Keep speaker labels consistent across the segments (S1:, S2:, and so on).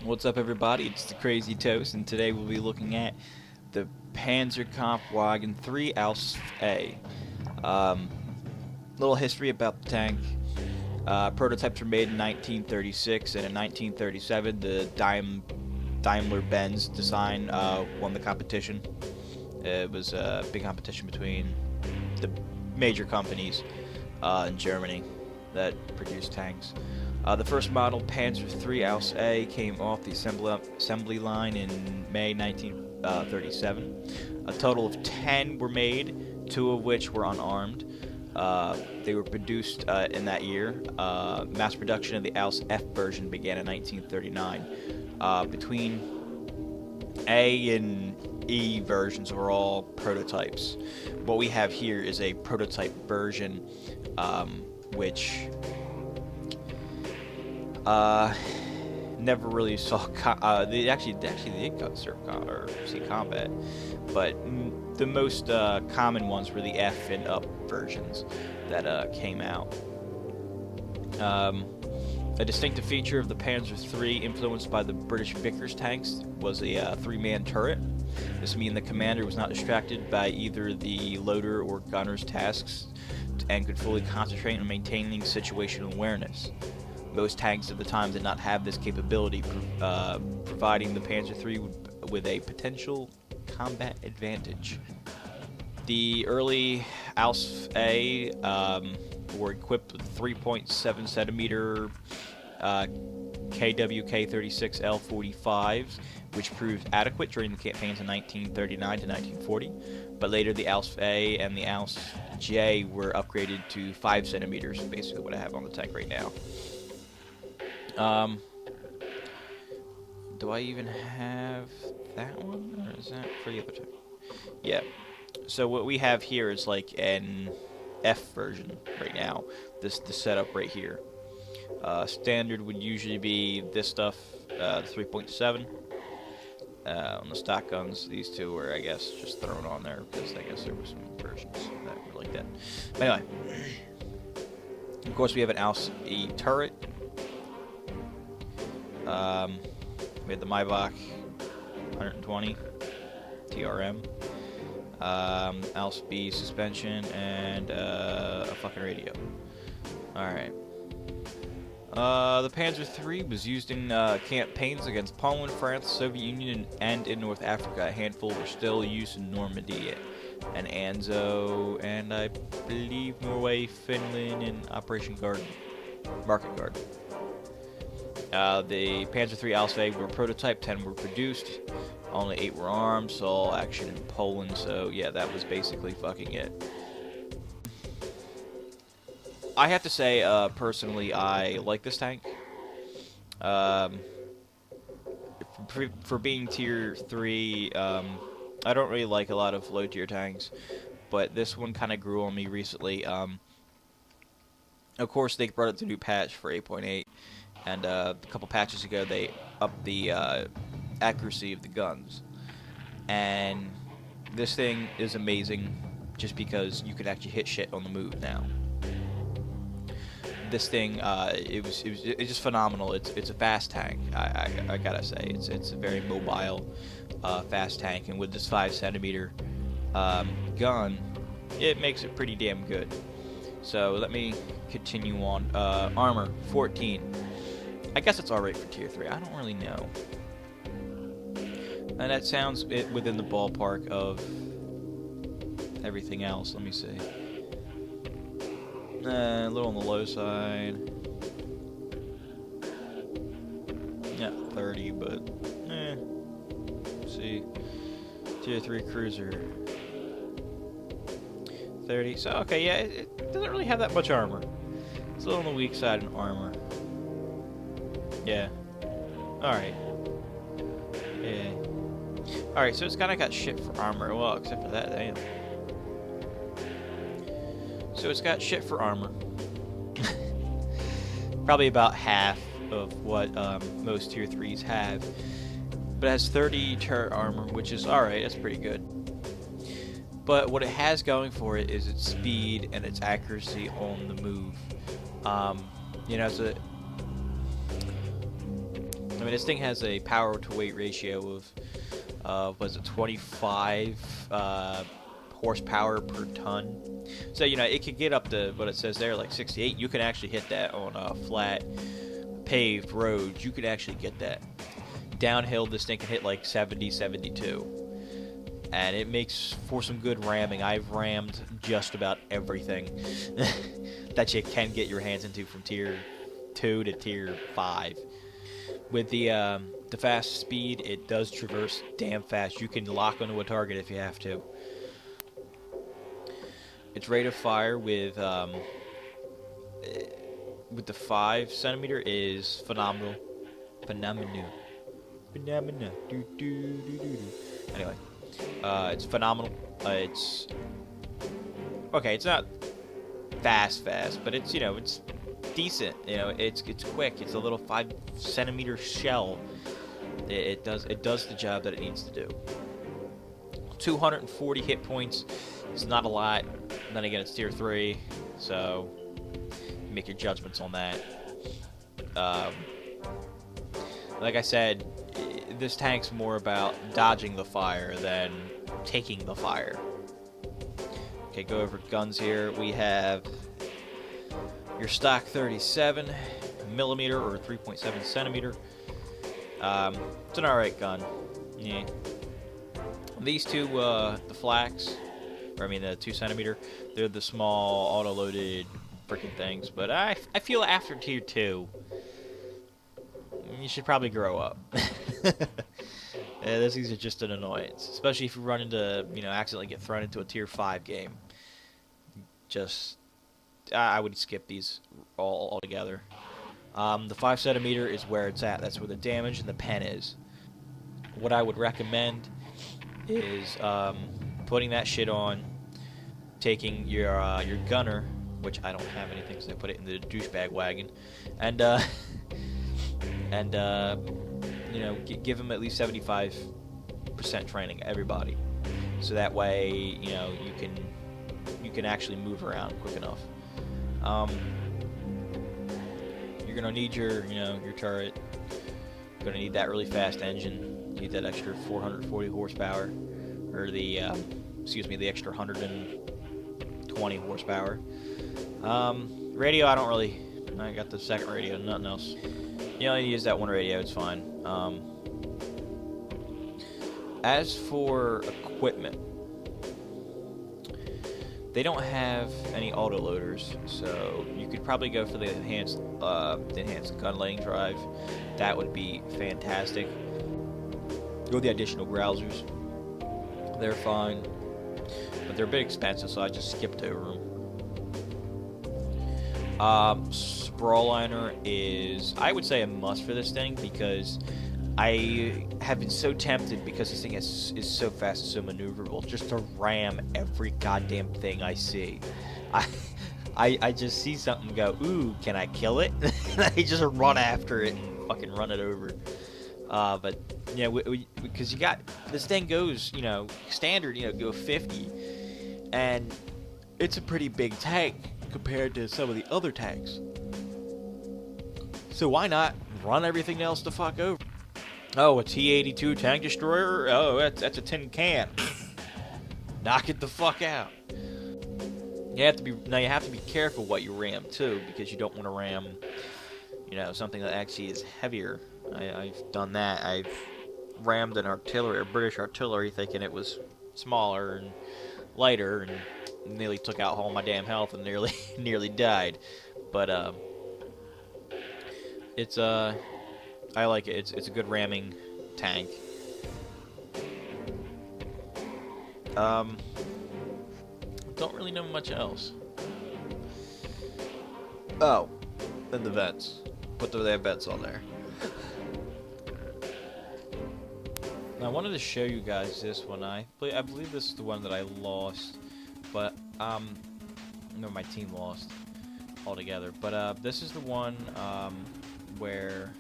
S1: What's up, everybody? It's the CrazyToast, and today we'll be looking at the Panzerkampfwagen III Ausf A. Little history about the tank. Prototypes were made in 1936, and in 1937, the Daimler-Benz design won the competition. It was a big competition between the major companies in Germany that produced tanks. The first model, Panzer III Ausf A, came off the assembly line in May 1937. A total of 10 were made, 2 of which were unarmed. They were produced in that year. Mass production of the Ausf.F version began in 1939. Between A and E versions were all prototypes. What we have here is a prototype version, which never really saw. They actually did see combat, but the most common ones were the F and up versions that came out. A distinctive feature of the Panzer III, influenced by the British Vickers tanks, was a three-man turret. This means the commander was not distracted by either the loader or gunner's tasks and could fully concentrate on maintaining situational awareness. Most tanks at the time did not have this capability, providing the Panzer III with a potential combat advantage. The early Ausf A were equipped with 3.7 centimeter KWK-36 L-45s, which proved adequate during the campaigns in 1939 to 1940, but later the Ausf A and the Ausf J were upgraded to 5 centimeters, basically what I have on the tank right now. Do I even have that one, or is that for the other two? Yeah. So what we have here is like an F version right now. This setup right here. Standard would usually be this stuff, 3.7. On the stock guns, these two were, I guess, just thrown on there because I guess there were some versions that were like that. But anyway, of course, we have an Ausf E turret. We had the Maybach 120 TRM, Ausf.B suspension, and a fucking radio. Alright. The Panzer III was used in campaigns against Poland, France, the Soviet Union, and in North Africa. A handful were still used in Normandy and Anzo, and I believe Norway, Finland, and Operation Market Garden. The Panzer III Ausf A were prototype, 10 were produced, only 8 were armed, saw action in Poland, so yeah, that was basically fucking it. I have to say, personally, I like this tank. For being tier 3, I don't really like a lot of low tier tanks, but this one kind of grew on me recently. Of course, they brought out the new patch for 8.8. And a couple patches ago, they upped the accuracy of the guns. And this thing is amazing just because you can actually hit shit on the move now. This thing, it's just phenomenal. It's a fast tank. I gotta say, it's a very mobile, fast tank. And with this 5 centimeter gun, it makes it pretty damn good. So let me continue on. Armor 14. I guess it's alright for tier 3. I don't really know. And that sounds within the ballpark of everything else. Let me see. A little on the low side. Yeah, 30, but let's see. Tier 3 cruiser. 30. So, okay, yeah, it doesn't really have that much armor. It's a little on the weak side in armor. Yeah. Alright. Yeah. Alright, so it's kinda got shit for armor. Well, except for that, damn. So it's got shit for armor. Probably about half of what most tier 3s have. But it has 30 turret armor, which is alright, that's pretty good. But what it has going for it is its speed and its accuracy on the move. You know, I mean, this thing has a power to weight ratio of was it 25 horsepower per ton. So you know it could get up to what it says there, like 68. You can actually hit that on flat paved roads. You could actually get that. Downhill, this thing can hit like 70, 72. And it makes for some good ramming. I've rammed just about everything that you can get your hands into from tier 2 to tier 5. With the fast speed, it does traverse damn fast. You can lock onto a target if you have to. Its rate of fire with the 5 centimeter is phenomenal. Phenomenal. Anyway. It's phenomenal. It's okay. It's not fast, but it's, you know, it's decent. You know, it's quick. It's a little 5 centimeter shell. It does the job that it needs to do. 240 hit points. It's not a lot. Then again, it's tier 3, so make your judgments on that. Like I said, this tank's more about dodging the fire than taking the fire. Okay, go over guns here. We have your stock 37 millimeter or 3.7 centimeter. It's an alright gun. Yeah. These two, the flax, or I mean the 2 centimeter, they're the small auto-loaded freaking things. But I feel after tier 2, you should probably grow up. These are just an annoyance, especially if you run into, you know, accidentally get thrown into a tier 5 game. Just, I would skip these altogether. The 5 centimeter is where it's at. That's where the damage and the pen is. What I would recommend is putting that shit on, taking your gunner, which I don't have anything because I put it in the douchebag wagon, and you know, give them at least 75% training, everybody, so that way, you know, you can actually move around quick enough. You're gonna need your turret. You're gonna need that really fast engine. You need that extra 440 horsepower, or the extra 120 horsepower. Radio, I got the second radio, nothing else. You only use that one radio, it's fine. As for equipment, they don't have any autoloaders, so you could probably go for the enhanced gun laying drive. That would be fantastic. Go with the additional browsers. They're fine, but they're a bit expensive, so I just skipped over them. Sprawliner is, I would say, a must for this thing, because I have been so tempted, because this thing is so fast and so maneuverable, just to ram every goddamn thing I see. I just see something and go, ooh, can I kill it? And I just run after it and fucking run it over. But yeah, because you got, this thing goes, you know, standard, you know, go 50, and it's a pretty big tank compared to some of the other tanks. So why not run everything else the fuck over? Oh, a T-82 tank destroyer? Oh, that's a tin can. Knock it the fuck out. You have to be careful what you ram too, because you don't want to ram, you know, something that actually is heavier. I've done that. I've rammed a British artillery, thinking it was smaller and lighter, and nearly took out all my damn health and nearly died. But it's I like it. It's a good ramming tank. Don't really know much else. Oh, and the vents. They have vents on there. Now, I wanted to show you guys this one. I believe this is the one that I lost, but no, my team lost altogether. But this is the one where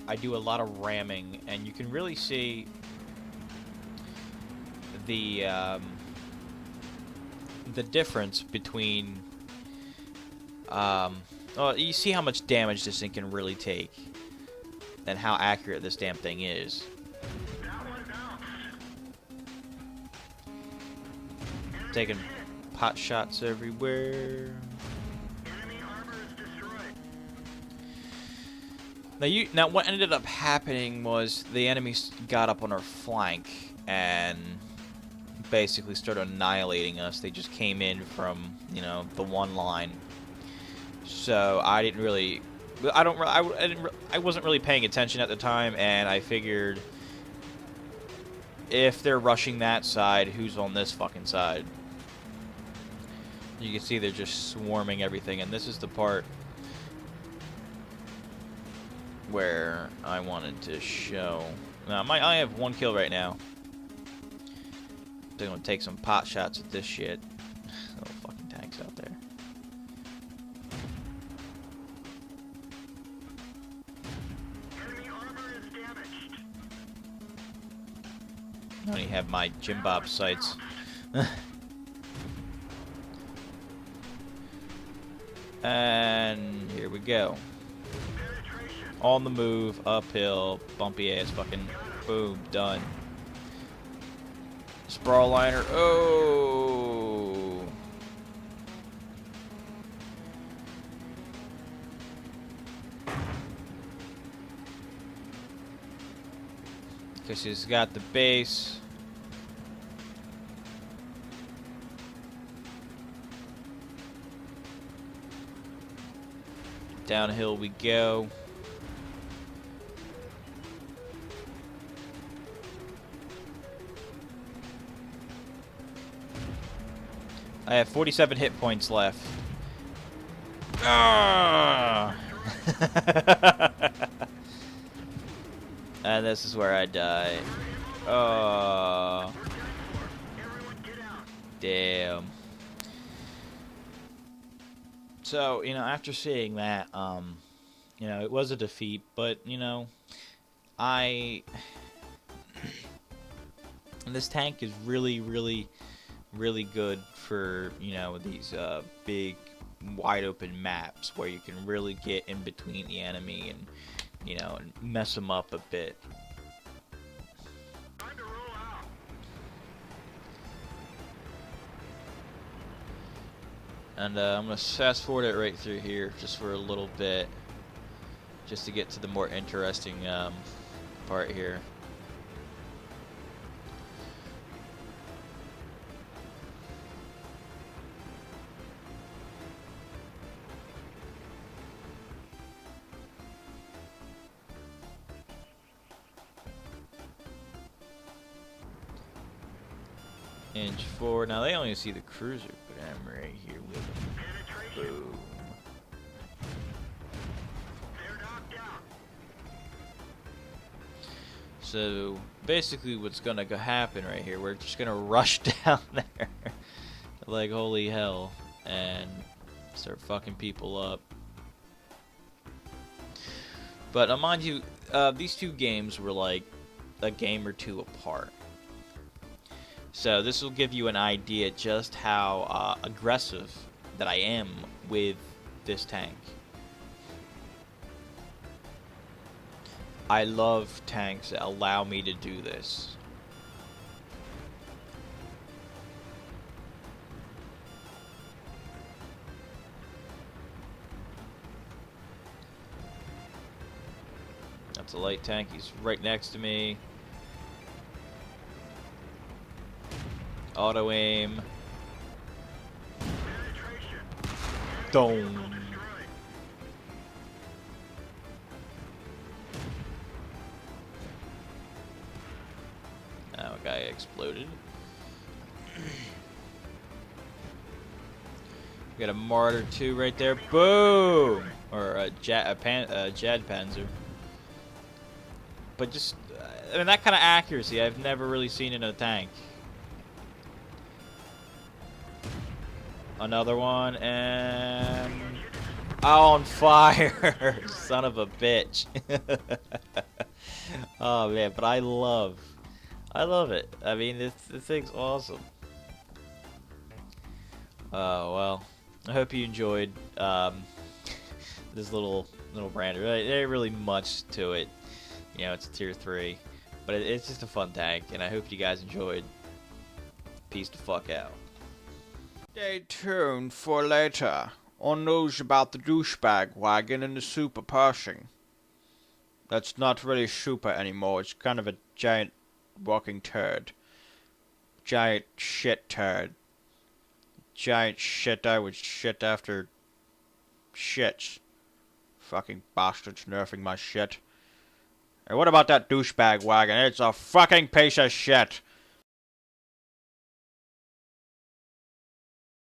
S1: I do a lot of ramming, and you can really see the difference between You see how much damage this thing can really take, and how accurate this damn thing is. Taking pot shots everywhere. Now what ended up happening was the enemies got up on our flank and basically started annihilating us. They just came in from, you know, the one line. So I didn't really, I wasn't really paying attention at the time, and I figured if they're rushing that side, who's on this fucking side? You can see they're just swarming everything, and this is the part where I wanted to show. Now, I have 1 kill right now. They're gonna take some pot shots at this shit. Little fucking tanks out there.
S2: Enemy armor is damaged.
S1: I only have my Jim Bob sights. And here we go. On the move, uphill, bumpy ass fucking boom, done. Sprawl liner, oh! Because she's got the base. Downhill we go. I have 47 hit points left. Ah! And this is where I die. Oh. Damn. So, you know, after seeing that, you know, it was a defeat, but, you know, this tank is really, really, really good for, you know, these big, wide open maps where you can really get in between the enemy and, you know, and mess them up a bit. And I'm going to fast forward it right through here just for a little bit, just to get to the more interesting part here. Inch forward. Now they only see the cruiser, but I'm right here with them. Boom. So basically, what's gonna happen right here? We're just gonna rush down there, like holy hell, and start fucking people up. But mind you, these two games were like a game or two apart. So this will give you an idea just how aggressive that I am with this tank. I love tanks that allow me to do this. That's a light tank. He's right next to me. Auto aim. Dome. Now a guy exploded. We got a Martyr 2 right there. Boom! Or a Jad Panzer. But just, I mean, that kind of accuracy I've never really seen in a tank. Another one, and on fire! Son of a bitch. Oh man, but I love it. I mean, this thing's awesome. Oh well, I hope you enjoyed this little brander. There ain't really much to it. You know, it's a tier 3. But it's just a fun tank, and I hope you guys enjoyed. Peace the fuck out.
S3: Stay tuned for later on news about the douchebag wagon and the super Pershing. That's not really super anymore, it's kind of a giant walking turd. Giant shit turd. Giant shit I would shit after shits. Fucking bastards nerfing my shit. And what about that douchebag wagon? It's a fucking piece of shit.